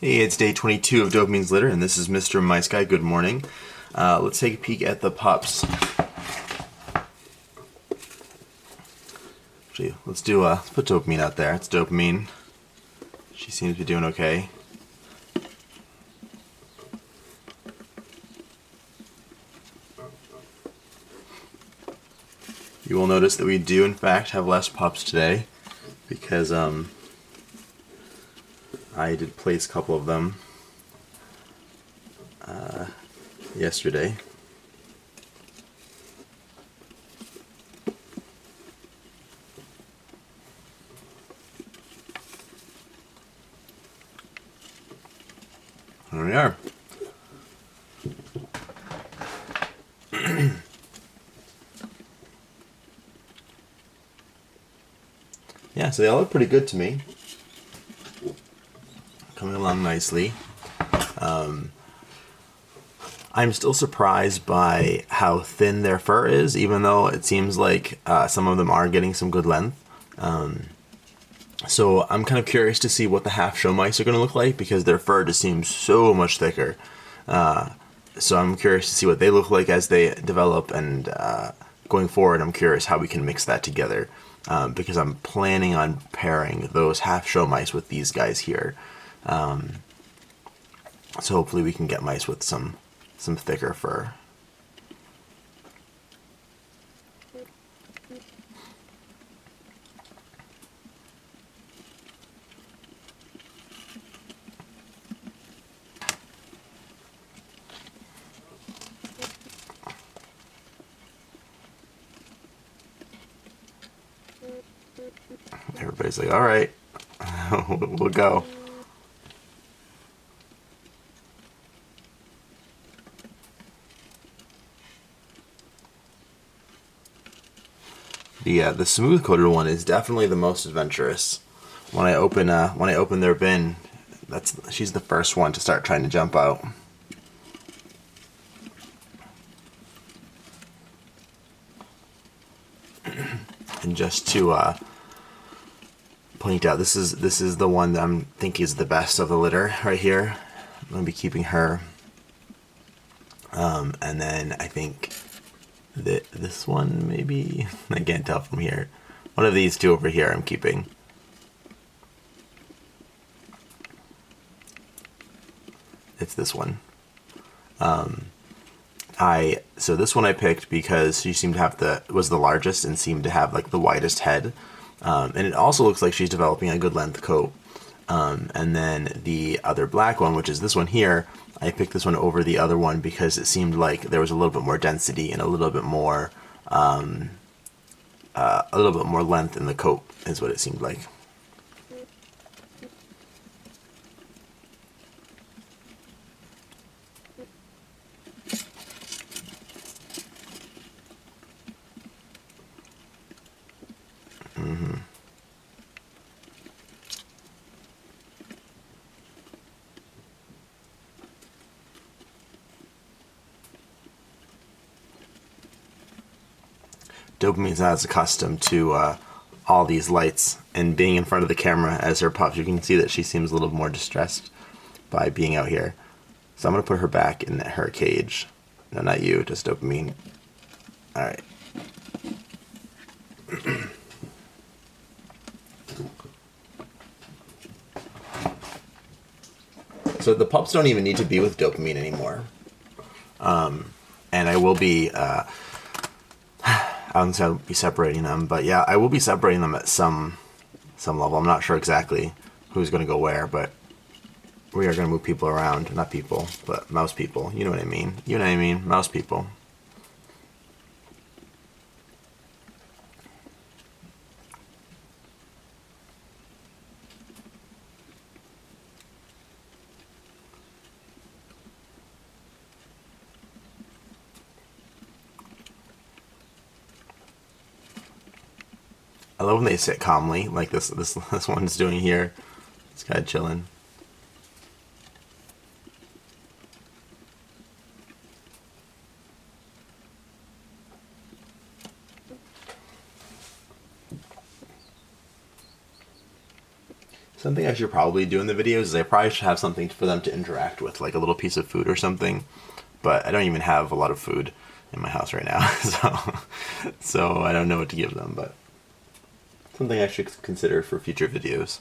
Hey, it's day 22 of Dopamine's Litter, and this is Mr. Mice Guy. Good morning. Let's take a peek at the pups. Actually, let's put Dopamine out there. It's Dopamine. She seems to be doing okay. You will notice that we do, in fact, have less pups today because I did place a couple of them yesterday. There we are. Yeah, so they all look pretty good to me. Coming along nicely. I'm still surprised by how thin their fur is, even though it seems like some of them are getting some good length. So I'm kind of curious to see what the half-show mice are going to look like because their fur just seems so much thicker. So I'm curious to see what they look like as they develop, and going forward I'm curious how we can mix that together because I'm planning on pairing those half-show mice with these guys here. So hopefully we can get mice with some thicker fur. Everybody's like, all right, we'll go. The smooth coated one is definitely the most adventurous. When I open their bin, she's the first one to start trying to jump out. And just to point out, this is the one that I'm thinking is the best of the litter right here. I'm gonna be keeping her, and then I think that this one maybe I can't tell from here. One of these two over here I'm keeping. It's this one. So this one I picked because she seemed to have was the largest and seemed to have like the widest head, and it also looks like she's developing a good length coat. And then the other black one, which is this one here, I picked this one over the other one because it seemed like there was a little bit more density and a little bit more length in the coat, is what it seemed like. Dopamine's not as accustomed to all these lights and being in front of the camera as her pups. You can see that she seems a little more distressed by being out here. So I'm going to put her back in her cage. No, not you, just Dopamine. Alright. So the pups don't even need to be with Dopamine anymore. And I will be... I'll be separating them, but yeah, I will be separating them at some level. I'm not sure exactly who's going to go where, but we are going to move people around. Not people, but mouse people. You know what I mean. You know what I mean. Mouse people. I love when they sit calmly, like this one's doing here. This guy chilling. Something I should probably do in the videos is I probably should have something for them to interact with, like a little piece of food or something. But I don't even have a lot of food in my house right now, so I don't know what to give them, but something I should consider for future videos.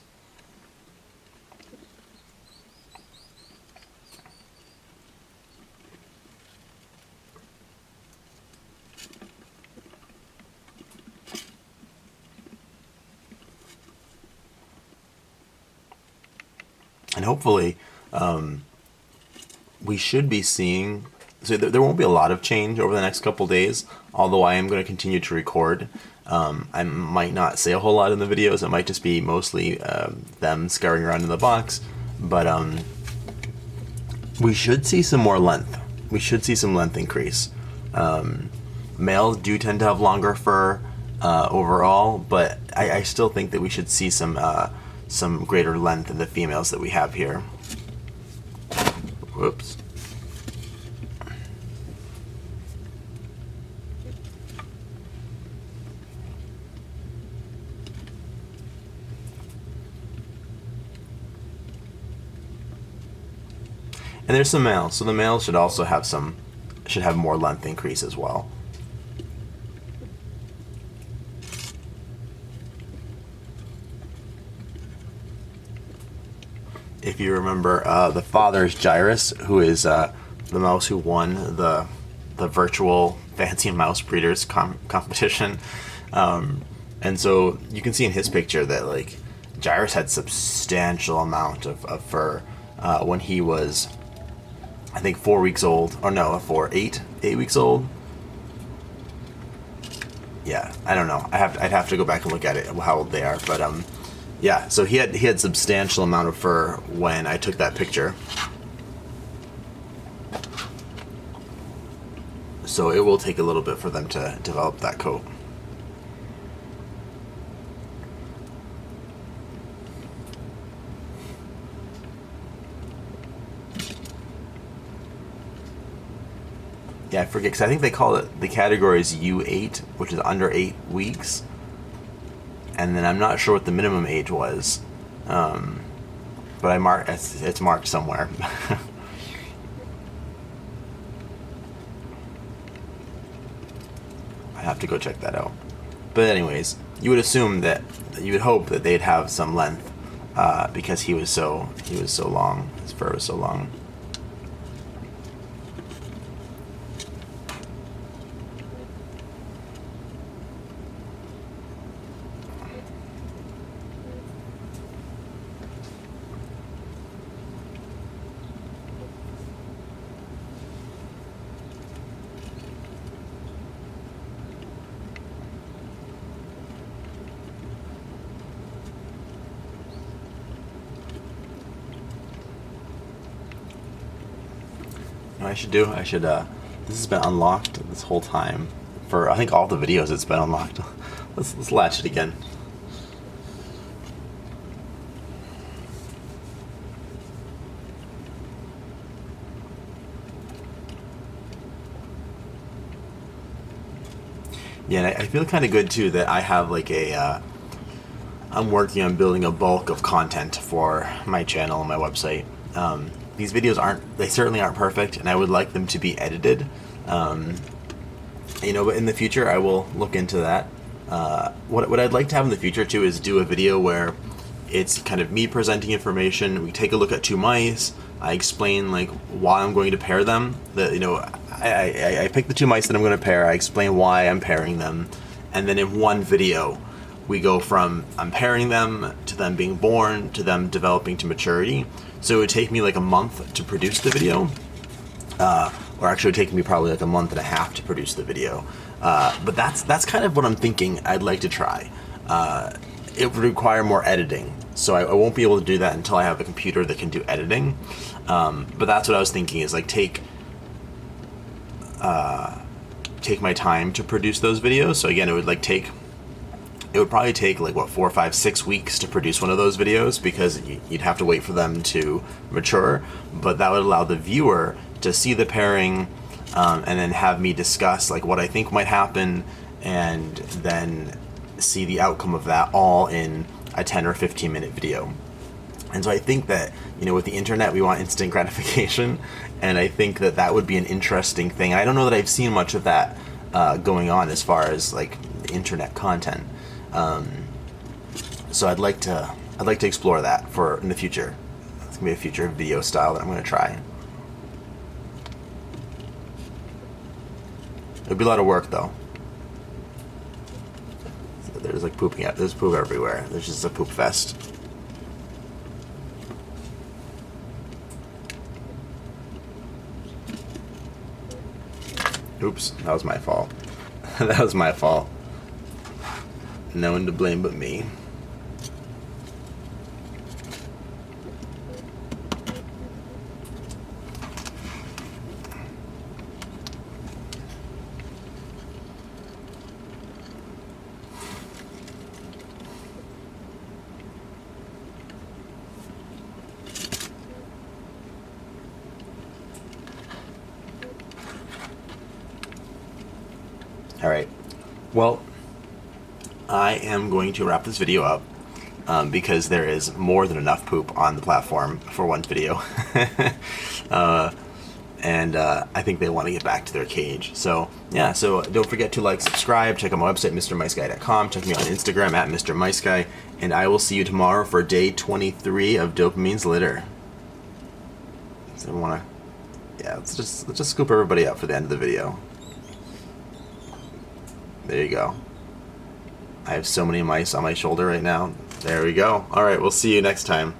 And hopefully, we should be seeing, so there won't be a lot of change over the next couple days, although I am going to continue to record. I might not say a whole lot in the videos. It might just be mostly them scurrying around in the box, but we should see some more length. We should see some length increase. Males do tend to have longer fur overall, but I still think that we should see some greater length in the females that we have here. Whoops. And there's some males, so the males should also have should have more length increase as well. If you remember, the father's Gyrus, who is the mouse who won the virtual fancy mouse breeders competition, and so you can see in his picture that like Gyrus had substantial amount of fur when he was, I think, 4 weeks old, or no, 8 weeks old. Yeah, I don't know. I'd have to go back and look at it, how old they are, but yeah, so he had substantial amount of fur when I took that picture. So it will take a little bit for them to develop that coat. Yeah, I forget, because I think they call it, the category is U8, which is under 8 weeks. And then I'm not sure what the minimum age was, but it's marked somewhere. I have to go check that out. But anyways, you would assume that you would hope that they'd have some length because he was so long. His fur was so long. I should this has been unlocked this whole time for, I think, all the videos it's been unlocked. Let's latch it again. Yeah, and I feel kind of good too that I have like I'm working on building a bulk of content for my channel and my website. These videos certainly aren't perfect, and I would like them to be edited. But in the future I will look into that. What I'd like to have in the future too is do a video where it's kind of me presenting information. We take a look at 2 mice. I explain like why I'm going to pair them. I pick the 2 mice that I'm going to pair. I explain why I'm pairing them, and then in one video we go from I'm pairing them to them being born to them developing to maturity. So it would take me like a month to produce the video, or actually it would take me probably like a month and a half to produce the video. But that's kind of what I'm thinking I'd like to try. It would require more editing, so I won't be able to do that until I have a computer that can do editing. But that's what I was thinking, is like take my time to produce those videos. So again, it would probably take like 4, 5, 6 weeks to produce one of those videos, because you'd have to wait for them to mature. But that would allow the viewer to see the pairing, and then have me discuss like what I think might happen, and then see the outcome of that all in a 10 or 15 minute video. And so I think that, with the internet, we want instant gratification, and I think that that would be an interesting thing. I don't know that I've seen much of that going on as far as like internet content. So I'd like to explore that for in the future. It's gonna be a future video style that I'm gonna try. It'd be a lot of work though. So there's like pooping out. There's poop everywhere. There's just a poop fest. Oops, that was my fault. That was my fault. No one to blame but me. Alright, well, I am going to wrap this video up because there is more than enough poop on the platform for one video. And I think they want to get back to their cage. So, yeah, so don't forget to like, subscribe, check out my website, MisterMiceGuy.com, check me out on Instagram at MisterMiceGuy, and I will see you tomorrow for day 23 of Dopamine's Litter. So I want to, yeah, let's just scoop everybody up for the end of the video. There you go. I have so many mice on my shoulder right now. There we go. All right, we'll see you next time.